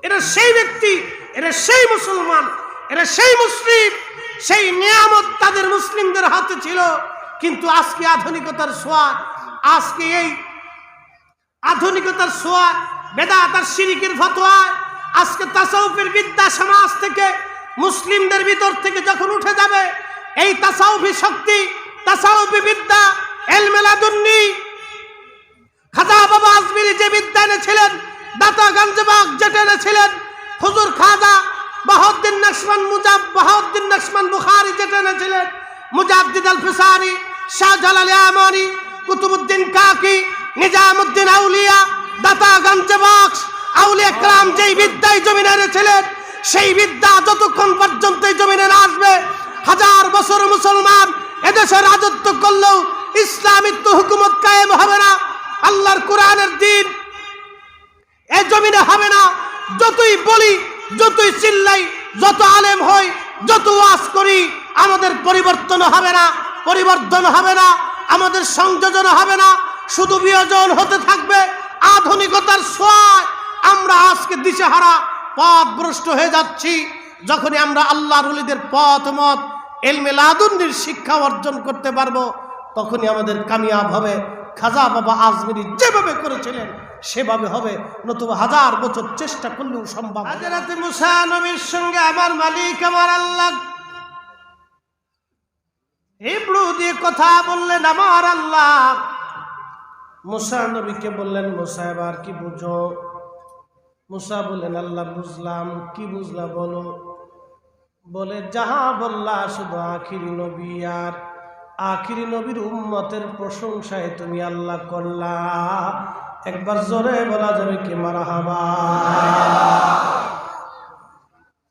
এরা সেই ব্যক্তি, এরা সেই মুসলমান, এরা সেই মুসলিম। সেই নিয়ামত তাদের মুসলিমদের হাতে ছিল, কিন্তু আজকে আধুনিকতার ছোঁয়া, আজকে এই আধুনিকতার ছোঁয়া, বেদাত আর শিরকের ফতোয়া, আজকে তাসাউফের বিদ্যা সমাজ থেকে মুসলিমদের ভিতর থেকে যখন উঠে যাবে, এই তাসাউফি শক্তি, তাসাউফি বিদ্যা, ইলমে লাদুন্নি, খাজা বাবা আজমিরি যে বিদ্যা এনেছিলেন, দাতা গঞ্জবাগ যেটা এনেছিলেন, হুজুর খাজা বাহাউদ্দিন নকশবন্দ বুখারী যেটা এনেছিলেন, মুজাদ্দিদ আল ফিসারি, শাহজালাল ইয়ামানি, কুতুবউদ্দিন কাকি, নিজামউদ্দিন আউলিয়া, দাতা গঞ্জবাগ আউলিয়া کرام যেই বিদ্যায় জমিনে এনেছিলেন, সেই বিদ্যা যতক্ষণ পর্যন্ত এই জমিনে না আসবে, হাজার বছর মুসলমান এদেশে রাজত্ব করলেও ইসলামিক তো হুকুমত কায়েম হবে না, আল্লাহর কোরআনের দিন এই জমিনে হবে না। যতই বলি, যতই চিল্লাই, যত আলেম হই, যত ওয়াজ করি, আমাদের পরিবর্তন হবে না, পরিবর্তন হবে না, আমাদের সংযোজন হবে না, শুধু বিয়োজন হতে থাকবে। আধুনিকতার ছোঁয়ায় আমরা আজকে দিশেহারা, পথভ্রষ্ট হয়ে যাচ্ছি। যখনই আমরা আল্লাহর ওলিদের পথ মত ইলমে লাদুন্নির শিক্ষা অর্জন করতে পারবো, তখনই আমাদের কামিয়াব হবে। খাজা বাবা আজমিরি যেভাবে করেছিলেন সেভাবে হবে, নতুবা হাজার বছর চেষ্টা করলেও সম্ভব। হযরত মুসা নবীর সঙ্গে আমার মালিক আমার আল্লাহ হিব্রু দিয়ে কথা বললেন। আমার আল্লাহ মুসা নবীকে বললেন, মুসা এবার কি বুঝো? মুসা বললেন, আল্লাহ বুঝলাম। কি বুঝলা বলো? বলে, যাহা বললা শুধু আখিরি নবী আর আখিরি নবীর উম্মতের প্রশংসায় তুমি আল্লাহ করলা। একবার জোরে বলা যাবে কি মারহাবা?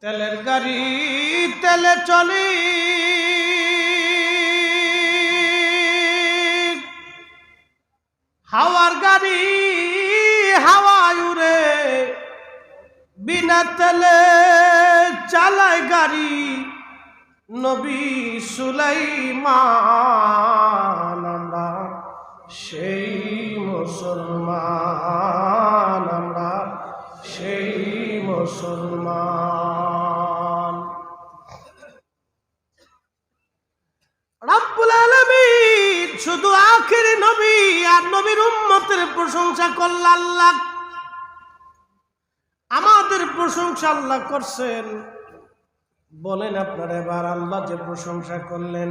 তেলের গাড়ি তেলে চলি, হাওয়ার গাড়ি হাওয়ায় উড়ে, বিনা তেলে চালায় গাড়ি নবী সুলাইমান। আমরা সেই মুসলমান, আমরা সেই মুসলমান। রব্বুল আলামিন শুধু আখিরি নবী আর নবীর উম্মতের প্রশংসা করল আল্লাহ। আমাদের প্রশংসা আল্লাহ করছেন। বলেন আপনারা এবার, আল্লাহ যে প্রশংসা করলেন,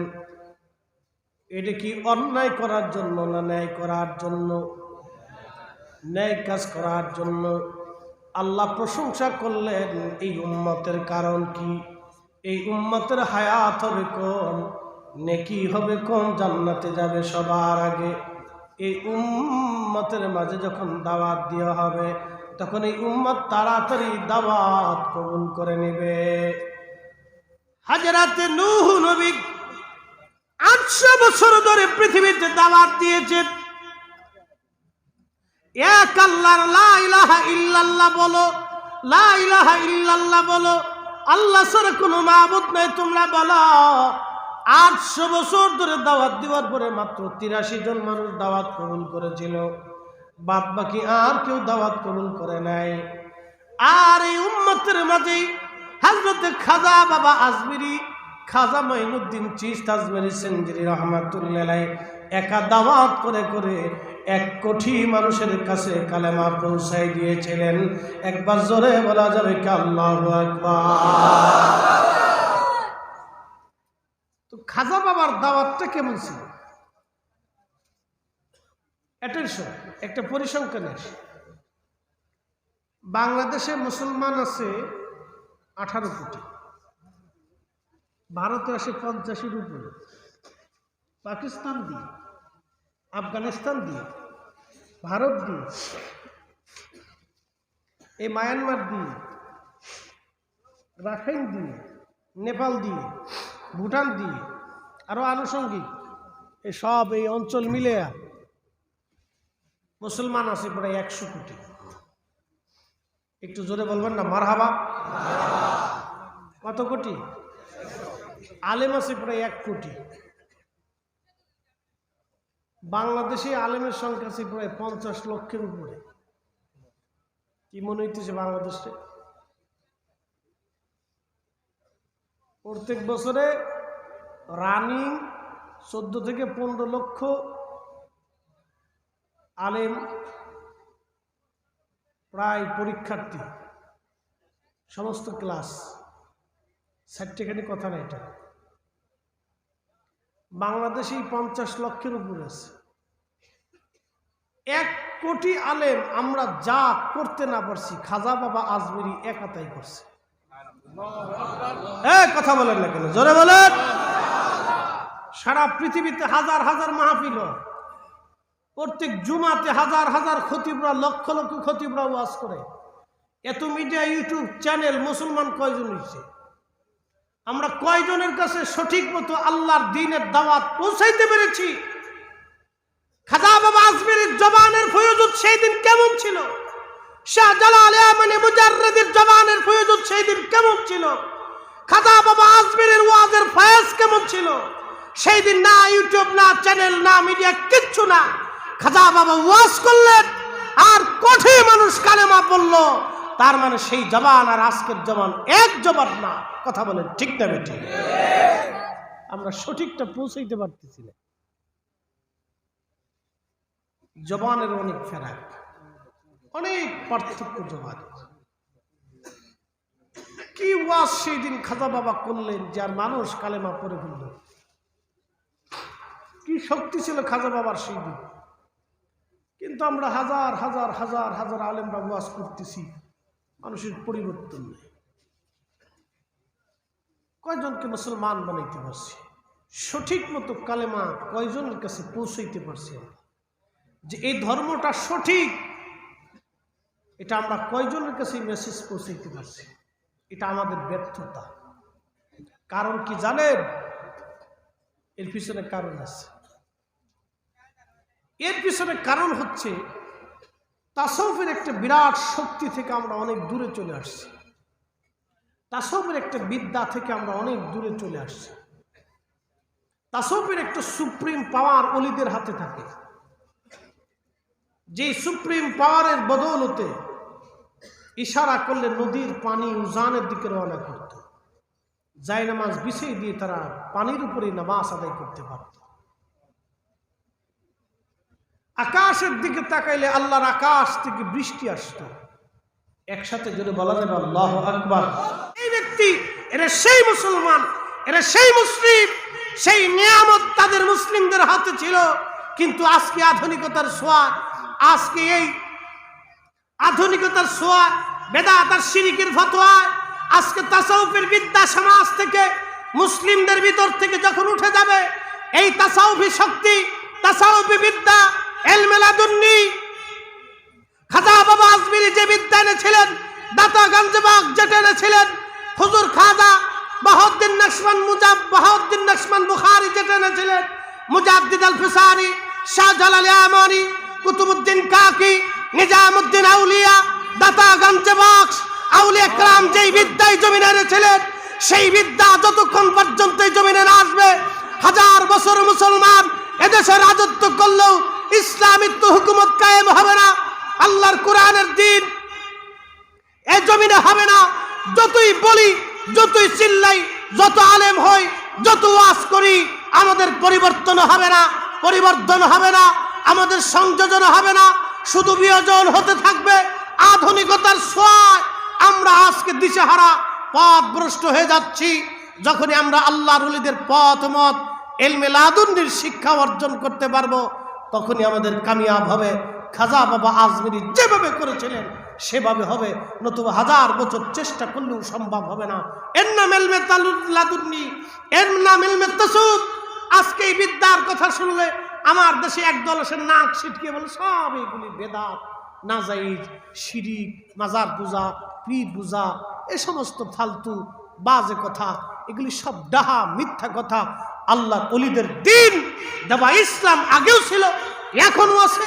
এটা কি অন্যায় করার জন্য না ন্যায় করার জন্য? ন্যায় কাজ করার জন্য। আল্লাহ প্রশংসা করলেন এই উম্মতের কারণ কি? এই উম্মতের হায়াত হবে কম, নেকি হবে কম, জান্নাতে যাবে সবার আগে। এই উম্মতের মাঝে যখন দাওয়াত দেওয়া হবে, তখন এই উম্মত তাড়াতাড়ি দাওয়াত কবুল করে নেবে। হযরত নূহ নবী 800 বছর ধরে পৃথিবীতে দাওয়াত দিয়েছেন। এক আল্লাহর লা ইলাহা ইল্লাল্লাহ বলো, লা ইলাহা ইল্লাল্লাহ বলো, আল্লাহ ছাড়া কোনো মাবুদ নাই তোমরা বলো। 800 বছর ধরে দাওয়াত দেওয়ার পরে মাত্র 83 জন মানুষ দাওয়াত কবুল করেছিল, বাদ বাকি আর কেউ দাওয়াত কবুল করে নাই। আর এই উম্মতের মাঝে হযরত খাজা বাবা আজমিরি, খাজা মাইনুদ্দিন চিশতি আজমিরি সিন্ধিরি রহমাতুল্লাহ আলাইহি একা দাওয়াত করে করে 1 কোটি মানুষের কাছে কালেমা পৌঁছাই দিয়েছিলেন। একবার জোরে বলা যাবে কি আল্লাহু আকবার? তো খাজা বাবার দাওয়াতটা কেমন ছিল? অ্যাটেনশন, একটা পরিসংখ্যান আসে। বাংলাদেশে মুসলমান আছে 18 কোটি, ভারতে আসে 50-এর উপরে, পাকিস্তান দিয়ে, আফগানিস্তান দিয়ে, ভারত দিয়ে, এই মায়ানমার দিয়ে, রাখাইন দিয়ে, নেপাল দিয়ে, ভুটান দিয়ে, আরো আনুষঙ্গিক এই সব এই অঞ্চল মিলে মুসলমান আছে প্রায় 100 কোটি। একটু জোরে বলবেন না মারহাবা? কত কোটি? আলেম আছে প্রায় 1 কোটি। বাংলাদেশে আলেমের সংখ্যা আছে প্রায় 50 লক্ষের উপরে। কি মনে হইতেছে বাংলাদেশে? প্রত্যেক বছরে রানিং 14 থেকে 15 লক্ষ আলেম প্রায় পরীক্ষার্থী, সমস্ত ক্লাস, সার্টিফিকেটে কথা না। এটা বাংলাদেশেই 50 লক্ষের উপরে আছে। 1 কোটি আলেম আমরা যা করতে না পারছি খাজা বাবা আজমিরি একাতাই করছে। কথা বলেন না কেন, জোরে বলেন। সারা পৃথিবীতে হাজার হাজার মাহফিল, প্রত্যেক জুমাতে হাজার হাজার খতিবরা, লক্ষ লক্ষ খতিবরা ওয়াজ করে। এত মিডিয়া, ইউটিউব চ্যানেল, মুসলমান কয়জন হয়েছে? আমরা কয়জনের কাছে সঠিক মতো আল্লাহর দ্বীনের দাওয়াত পৌঁছাইতে পেরেছি? খাজা বাবা আজমিরের জবানের ফয়জুদ সেই দিন কেমন ছিল? শাহজালাল ইয়ামানি মুজাররিদের জবানের ফয়জুদ সেই দিন কেমন ছিল? খাজা বাবা আজমিরের ওয়াজের ফয়েজ কেমন ছিল সেই দিন? না ইউটিউব, না চ্যানেল, না মিডিয়া, কিচ্ছু না। খাজা বাবা ওয়াজ করলেন আর কোটি মানুষ কালেমা বলল। তার মানে সেই জবান আর আজকের জবান এক জবান না। কথা বলেন ঠিক না বেঠি? আমরা সঠিকটা পৌঁছাইতে পারতেছি না। জবানের অনেক ফেরাক, অনেক পার্থক্য জবান। কি ওয়াজ সেই দিন খাজা বাবা করলেন যার মানুষ কালেমা পড়ে ফেলল। কি শক্তি ছিল খাজা বাবার সেই দিন। কিন্তু আমরা হাজার হাজার হাজার হাজার আলেমরা ওয়াজ করতেছি, মানুষের পরিবর্তন নেই। কয়জনকে মুসলমান বানাইতে পারছি? সঠিক মতো কালেমা কয়জনের কাছে পৌঁছাইতে পারছি? যে এই ধর্মটা সঠিক, এটা আমরা কয়জনের কাছে মেসেজ পৌঁছাইতে পারছি? এটা আমাদের ব্যর্থতা। কারণ কি জানেন? এর পিছনে কারণ আছে। এর পিছনে কারণ হচ্ছে তাসাউফের একটা বিরাট শক্তি থেকে আমরা অনেক দূরে চলে আসছি। তাসাউফের একটা বিদ্যা থেকে আমরা অনেক দূরে চলে আসছি। তাসাউফের একটা সুপ্রিম পাওয়ার ওলিদের হাতে থাকে, যে সুপ্রিম পাওয়ারের বদৌলতে ইশারা করলে নদীর পানি উজানের দিকে রওনা করত। জায় নামাজ বিছিয়ে দিয়ে তারা পানির উপরে নামাজ আদায় করতে পারত। আকাশের দিকে তাকাইলে আল্লাহর আকাশ থেকে বৃষ্টি আসতো। একসাথে যদি বলা যাবে আল্লাহু আকবার। এই ব্যক্তি, এরা সেই মুসলমান, এরা সেই মুসলিম। সেই নিয়ামত তাদের মুসলিমদের হাতে ছিল। কিন্তু আজকে আধুনিকতার ছোঁয়া, আজকে এই আধুনিকতার ছোঁয়া, বেদাত আর শিরকের ফতোয়া, আজকে তাসাউফের বিদ্যা সমাজ থেকে, মুসলিমদের ভিতর থেকে যখন উঠে যাবে, এই তাসাউফি শক্তি, তাসাউফি বিদ্যা, ইলমে লাদুন্নি, খাজা বাবা আজমিরি যে বিদ্যা এনেছিলেন, দাতা গঞ্জবাগ যেটা এনেছিলেন, হুজুর খাজা বাহাউদ্দিন নকশবন্দ বুখারী যেটা এনেছিলেন, মুজাদ্দিদ আল ফিসানি, শাহজালাল ইয়ামানি, কুতুবউদ্দিন কাকি, নিজামউদ্দিন আউলিয়া, দাতা গঞ্জবাগ আউলিয়া کرام যেই বিদ্যায় জমিনে এনেছিলেন, সেই বিদ্যা যতক্ষণ পর্যন্ত জমিনে না আসবে, হাজার বছর মুসলমান এদেশে রাজত্ব করলেও ইসলামিক তো হুকুমত কায়েম হবে না। আল্লাহর কোরআনের দিন এই জমিনে হবে না। যতই বলি, যতই চিল্লাই, যত আলেম হই, যত ওয়াজ করি, আমাদের পরিবর্তন হবে না, পরিবর্তন হবে না, আমাদের সংযোজন হবে না, শুধু বিয়োজন হতে থাকবে। আধুনিকতার ছোঁয়ায় আমরা আজকে দিশেহারা, পথভ্রষ্ট হয়ে যাচ্ছি। যখনই আমরা আল্লাহর ওলিদের পথ মত ইলমে লাদুন্নির শিক্ষা অর্জন করতে পারবো, তখনই আমাদের কামিয়াব হবে। খাজা বাবা আজমিরি যেভাবে করেছিলেন সেভাবে হবে, নতুবা হাজার বছর চেষ্টা করলেও সম্ভব হবে না। এর নাম ইলমে লাদুন্নি, এর নাম ইলমে তাসাউফ। আজকে এই বিদ্যার কথা শুনলে আমার দেশে একদল এসে নাক ছিটকে বলে সব এইগুলি বেদাত, নাজাইজ, শিরিক, মাজার পূজা, পীর পূজা, এ সমস্ত ফালতু বাজে কথা, এগুলি সব ডাহা মিথ্যা কথা। আল্লাহর ওলিদের দিন দেওয়া ইসলাম আগেও ছিল, এখনও আছে,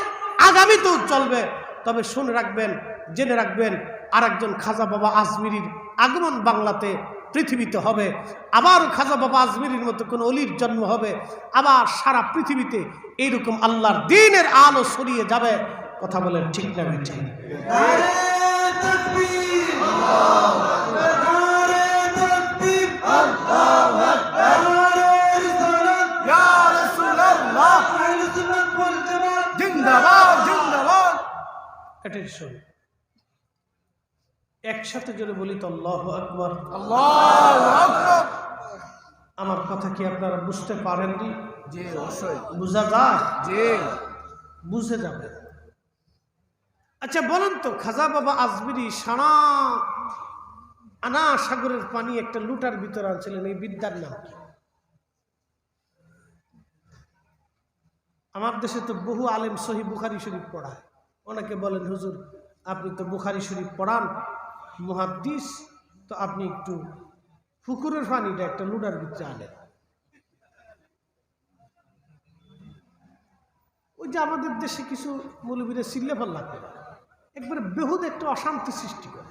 আগামীতেও চলবে। তবে শুনে রাখবেন, জেনে রাখবেন, আর একজন খাজা বাবা আজমিরির আগমন বাংলাতে, পৃথিবীতে হবে। আবার খাজা বাবা আজমিরির মতো কোন অলির জন্ম হবে। আবার সারা পৃথিবীতে এইরকম আল্লাহর দ্বীনের আলো ছড়িয়ে যাবে। কথা বলেন ঠিক না ঠিক? তাকবীর, আল্লাহু আকবার, নারে তাকবীর, আল্লাহ অ্যাটেনশন, একসাথে জোরে বলি তো আল্লাহু আকবার। আল্লাহু আকবার। আমার কথা কি আপনারা বুঝতে পারেননি? জি অবশ্যই বুঝা যায়? জি বুঝে যাবে। আচ্ছা বলেন তো, খাজা বাবা আজমিরি সারা আনা সাগরের পানি একটা লুটার ভিতরে আনছিলেন, এই বিদ্যার নাম কি? আমার দেশে তো বহু আলেম সহি বুখারী শরীফ পড়ায়। অনেকে বলেন হুজুর আপনি তো বুখারী শরীফ পড়ান, মুহাদ্দিস, তো আপনি একটু পুকুরের পানিটা একটা লুটার ভিতরে আনেন। ওই যে আমাদের দেশে কিছু মৌলবীরা চিল্লাপাল্লা করে, একবারে বেহুদ একটা অশান্তি সৃষ্টি করে,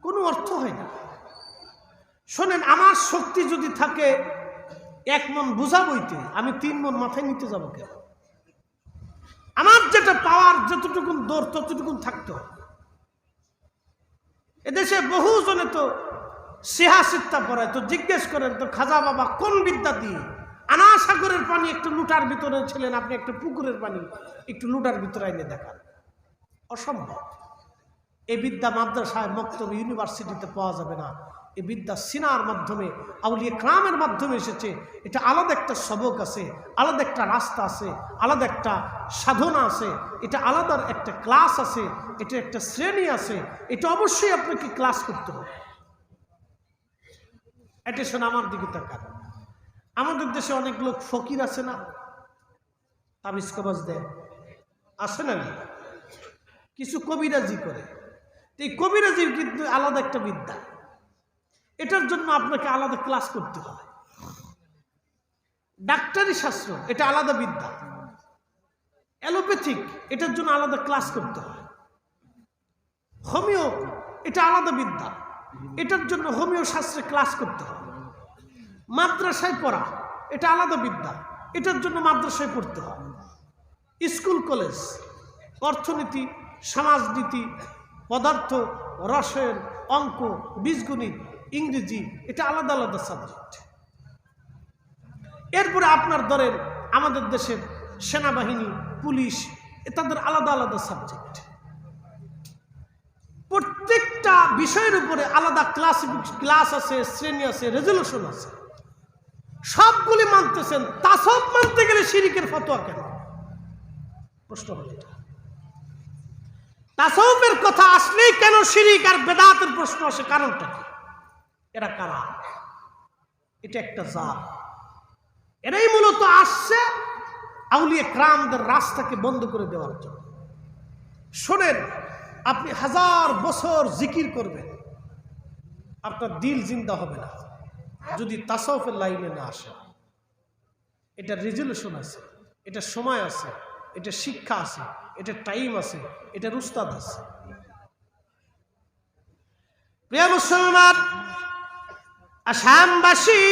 কোনো অর্থ হয় না। শোনেন, আমার শক্তি যদি থাকে 1 মন বোঝা বইতে, আমি 3 মন মাথায় নিতে যাবো কেন? আমার যেটা পাওয়ার, যতটুকুন দৌড় ততটুকুন থাকতে হবে। এদেশে বহু জনে তো সিহা সিত্তা পড়ায়, তো জিজ্ঞেস করেন তো খাজা বাবা কোন বিদ্যা দিয়ে আনা সাগরের পানি একটু লুটার ভিতরে ছিলেন, আপনি একটা পুকুরের পানি একটু লুটার ভিতরে এনে দেখান? অসম্ভব। এই বিদ্যা মাদ্রাসায়, মক্তব, ইউনিভার্সিটিতে পাওয়া যাবে না। এই বিদ্যা সিনার মাধ্যমে, আউলিয়া ক্রামের মাধ্যমে এসেছে। এটা আলাদা একটা সবক আছে, আলাদা একটা রাস্তা আছে, আলাদা একটা সাধনা আছে, এটা আলাদা একটা ক্লাস আছে, এটা একটা শ্রেণী আছে। এটা অবশ্যই আপনাকে ক্লাস করতে হবে। এটা শোনা, আমার দিকে তাকান। আমাদের দেশে অনেক লোক ফকির আছে না, তাবিজ কবজ দেয়, আছে না? কিছু কবিরাজি করে। এই কবিরাজির কিন্তু আলাদা একটা বিদ্যা, এটার জন্য আপনাকে আলাদা ক্লাস করতে হয়। ডাক্তারি শাস্ত্র, এটা আলাদা বিদ্যা। অ্যালোপ্যাথিক, এটার জন্য আলাদা ক্লাস করতে হয়। হোমিও, এটা আলাদা বিদ্যা, এটার জন্য হোমিও শাস্ত্রে ক্লাস করতে হয়। মাদ্রাসায় পড়া, এটা আলাদা বিদ্যা, এটার জন্য মাদ্রাসায় পড়তে হয়। স্কুল কলেজ, অর্থনীতি, সমাজনীতি, পদার্থ, রসায়ন, অঙ্ক, বীজগণিত, ইংরেজি, এটা আলাদা আলাদা সাবজেক্ট। এরপরে আপনার ধরেন আমাদের দেশের সেনাবাহিনী, পুলিশ, তাদের আলাদা আলাদা সাবজেক্ট। প্রত্যেকটা বিষয়ের উপরে আলাদা ক্লাস আছে, শ্রেণী আছে, রেজলিউশন আছে। সবগুলি মানতেছেন, তাসব মানতে গেলে শিরিকের ফতোয়া কেন? প্রশ্ন হলো এটা। তাসাউফের কথা আসলেই কেন শিরিক আর বেদাতের প্রশ্ন আসে? কারণটা কি? এরা কারা? এটা একটা জাত। এরাই মূলত আসছে আউলিয়া ক্রামদের রাস্তাকে বন্ধ করে দেওয়ার জন্য। শোনেন, আপনি 1000 বছর জিকির করবেন, আপনার দিল জিন্দা হবে না যদি তাসাউফের লাইনে না আসে। এটা রেজলিউশন আছে, এটা সময় আছে, এটা শিক্ষা আছে, এটা টাইম আছে, এটার উস্তাদ আছে। প্রিয় মুসলমান, আসামবাসী,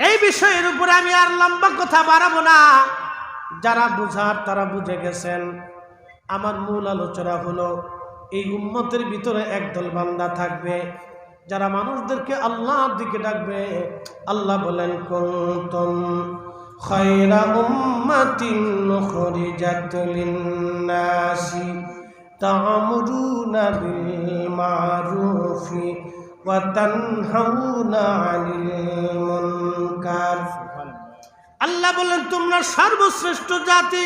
এই বিষয়ের উপরে আমি আর লম্বা কথা বাড়াবো না। যারা বুঝার তারা বুঝে গেছেন। আমার মূল আলোচনা হলো, এই উম্মতের ভিতরে একদল বান্দা থাকবে যারা মানুষদেরকে আল্লাহর দিকে ডাকবে। আল্লাহ বলেন, কুনতুম খায়রা উম্মাতিন উখরিজাত লিন-নাসি তা'মুরুনা বিল মা'রুফি ওয়া তানহাউনা আনিল মুনকার। আল্লাহ বলেন, তোমরা সর্বশ্রেষ্ঠ জাতি,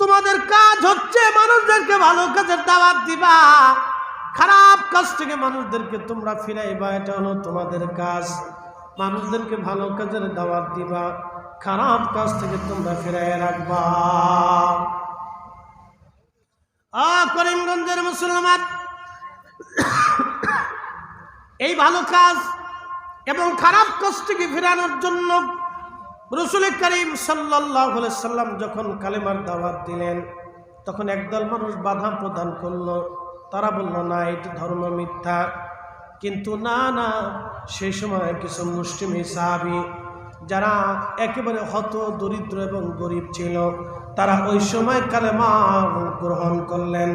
তোমাদের কাজ হচ্ছে মানুষদেরকে ভালো কাজের দাওয়াত দিবা, খারাপ কাজ থেকে মানুষদেরকে তোমরা ফিরাইবা। এটা হলো তোমাদের কাজ। মানুষদেরকে ভালো কাজের দাওয়াত দিবা, খারাপ কাজ থেকে তোমরা ফিরাইয়া রাখবা। করিমগঞ্জের মুসলমান, এই ভালো কাজ এবং খারাপ কাজ থেকে ফেরানোর জন্য রাসূল করিম সাল্লাল্লাহু আলাইহি সাল্লাম যখন কালেমার দাওয়াত দিলেন, তখন একদল মানুষ বাধা প্রদান করলো। তারা বলল, না, এটি ধর্ম মিথ্যা। কিন্তু না, সেই সময় কিছু মুসলিম সাহাবী যারা একেবারে হত দরিদ্র এবং গরিব ছিল, তারা ওই সময় কালেমা গ্রহণ করলেন।